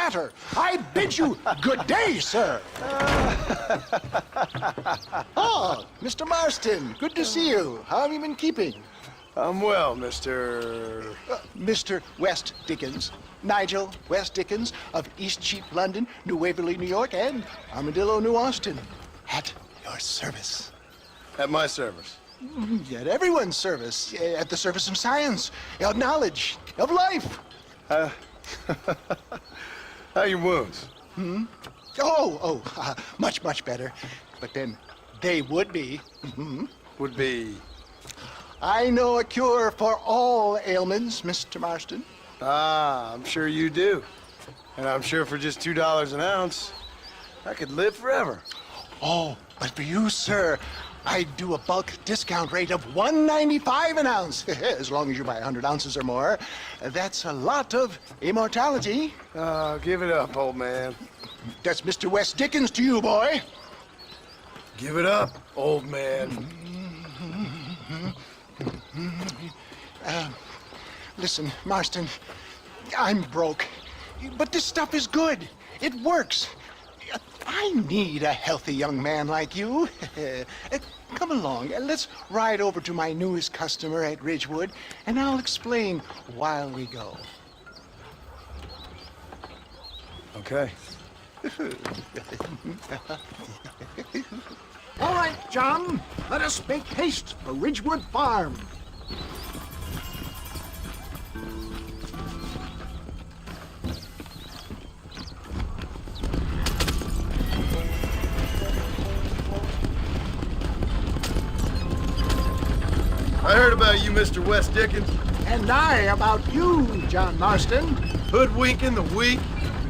matter? I bid you good day, sir. Oh, Mr. Marston, good to see you. How have you been keeping? I'm well, Mr. Mr. West Dickens. Nigel West Dickens of Eastcheap, London, New Waverly, New York, and Armadillo, New Austin. At your service. At my service. At everyone's service. At the service of science, of knowledge, of life. How are your wounds? Much, much better. But then they would be. Would be... I know a cure for all ailments, Mr. Marston. Ah, I'm sure you do. And I'm sure for just $2 an ounce, I could live forever. Oh, but for you, sir, I'd do a bulk discount rate of $1.95 an ounce, as long as you buy 100 ounces or more. That's a lot of immortality. Give it up, old man. That's Mr. West Dickens to you, boy. Give it up, old man. Listen, Marston, I'm broke, but this stuff is good. It works. I need a healthy young man like you. Come along, let's ride over to my newest customer at Ridgewood, and I'll explain while we go. Okay. All right, John, let us make haste for Ridgewood Farm. I heard about you, Mr. West Dickens. And I about you, John Marston. Hoodwinking the weak,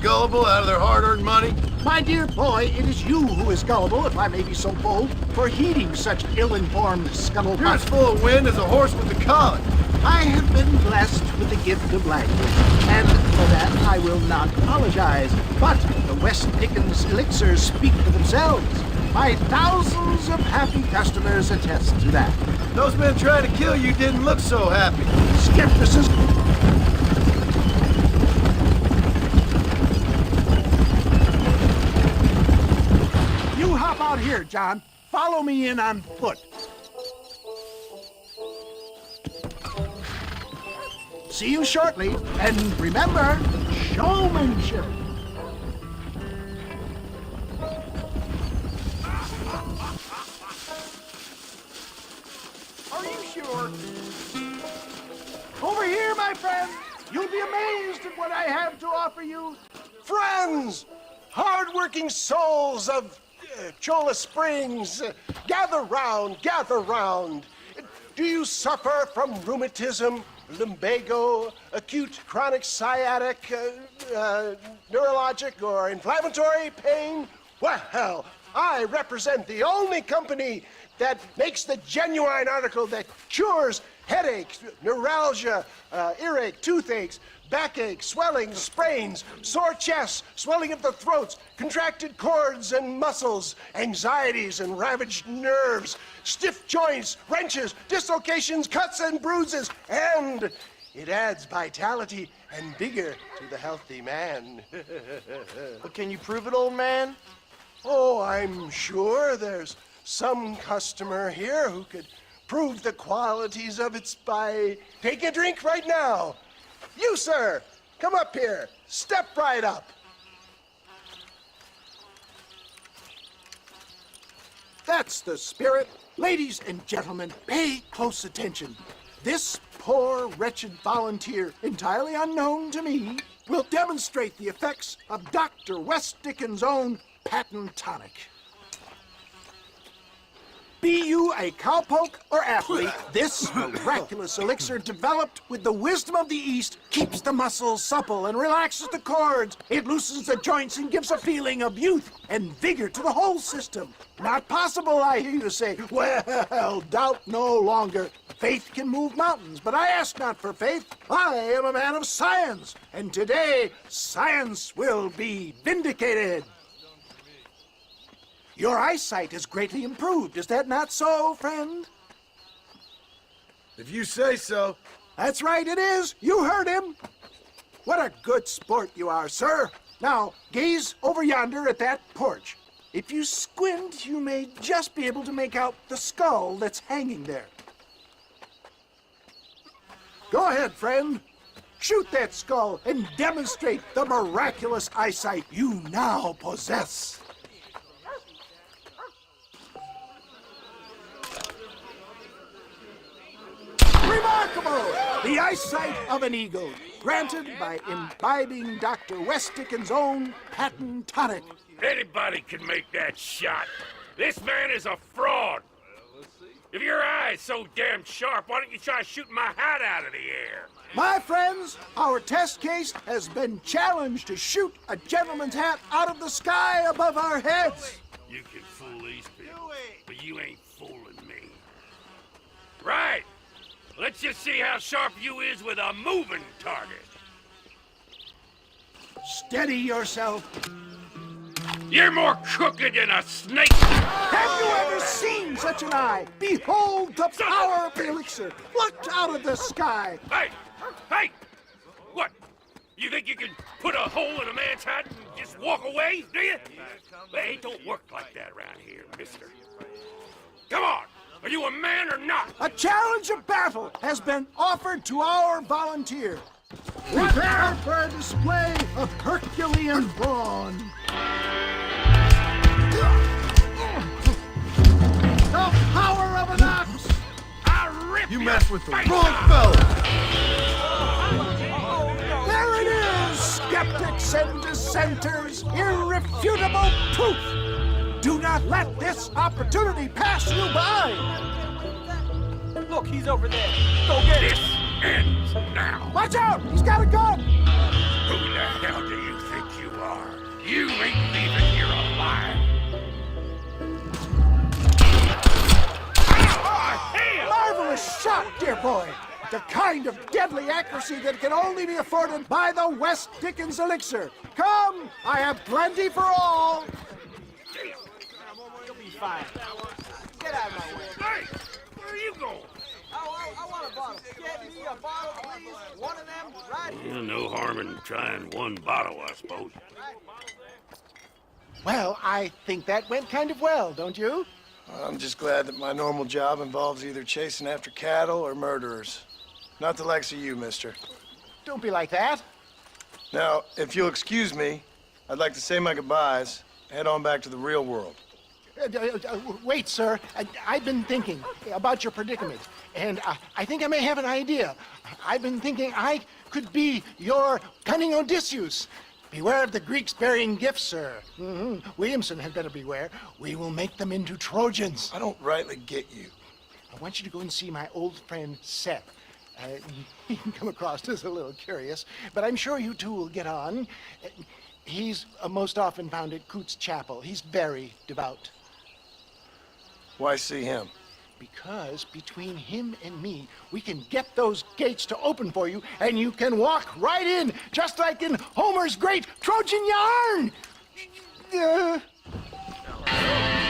gullible out of their hard-earned money. My dear boy, it is you who is gullible, if I may be so bold, for heeding such ill-informed scuttlebutt. You're as full of wind as a horse with a colic. I have been blessed with the gift of language, and for that I will not apologize. But the West Dickens elixirs speak for themselves. My thousands of happy customers attest to that. Those men trying to kill you didn't look so happy. Skepticism. You hop out here, John. Follow me in on foot. See you shortly, and remember, showmanship. Are you sure? Over here, my friend. You'll be amazed at what I have to offer you. Friends, hard-working souls of Cholla Springs, gather round, gather round. Do you suffer from rheumatism, lumbago, acute chronic sciatic, neurologic or inflammatory pain? Well, I represent the only company that makes the genuine article that cures headaches, neuralgia, earache, toothaches, backache, swelling, sprains, sore chests, swelling of the throats, contracted cords and muscles, anxieties and ravaged nerves, stiff joints, wrenches, dislocations, cuts and bruises, and it adds vitality and vigor to the healthy man. But can you prove it, old man? Oh, I'm sure there's some customer here who could prove the qualities of it by taking a drink right now. You, sir, come up here. Step right up. That's the spirit. Ladies and gentlemen, pay close attention. This poor, wretched volunteer, entirely unknown to me, will demonstrate the effects of Dr. West Dickens' own patent tonic. Be you a cowpoke or athlete, this miraculous elixir developed with the wisdom of the East keeps the muscles supple and relaxes the cords. It loosens the joints and gives a feeling of youth and vigor to the whole system. Not possible, I hear you say. Well, doubt no longer. Faith can move mountains, but I ask not for faith. I am a man of science, and today science will be vindicated. Your eyesight has greatly improved. Is that not so, friend? If you say so. That's right, it is. You heard him. What a good sport you are, sir. Now, gaze over yonder at that porch. If you squint, you may just be able to make out the skull that's hanging there. Go ahead, friend. Shoot that skull and demonstrate the miraculous eyesight you now possess. Remarkable! The eyesight of an eagle, granted by imbibing Dr. West-Dickens' own patent tonic. Anybody can make that shot. This man is a fraud. If your eye's so damn sharp, why don't you try shooting my hat out of the air? My friends, our test case has been challenged to shoot a gentleman's hat out of the sky above our heads. You can fool these people, but you ain't fooling me. Right. Let's just see how sharp you is with a moving target. Steady yourself. You're more crooked than a snake. Have you ever seen such an eye? Behold the power of the elixir, plucked out of the sky. Hey! Hey! What? You think you can put a hole in a man's hat and just walk away, do you? Hey, it don't work like that around here, mister. Come on! Are you a man or not? A challenge of battle has been offered to our volunteer. Prepare for a display of Herculean brawn. The power of an ox. I'll rip You your messed with the face wrong off. fella! There it is, skeptics and dissenters, irrefutable proof. Do not let this opportunity pass you by. Look, he's over there. Go get him. This ends now. Watch out, he's got a gun. Who the hell do you think you are? You ain't leaving here alive. Marvelous shot, dear boy. The kind of deadly accuracy that can only be afforded by the West-Dickens elixir. Come, I have plenty for all. You'll be fine. Get out of my way. Hey, where are you going? I want a bottle. Get me a bottle, please. One of them, right here. Well, no harm in trying one bottle, I suppose. Well, I think that went kind of well, don't you? I'm just glad that my normal job involves either chasing after cattle or murderers. Not the likes of you, mister. Don't be like that. Now, if you'll excuse me, I'd like to say my goodbyes, head on back to the real world. Wait, sir. I've been thinking about your predicament, and I think I may have an idea. I've been thinking I could be your cunning Odysseus. Beware of the Greeks bearing gifts, sir. Williamson had better beware. We will make them into Trojans. I don't rightly get you. I want you to go and see my old friend Seth. He can come across as a little curious, but I'm sure you two will get on. He's most often found at Coots Chapel. He's very devout. Why see him? Because between him and me, we can get those gates to open for you, and you can walk right in, just like in Homer's great Trojan yarn.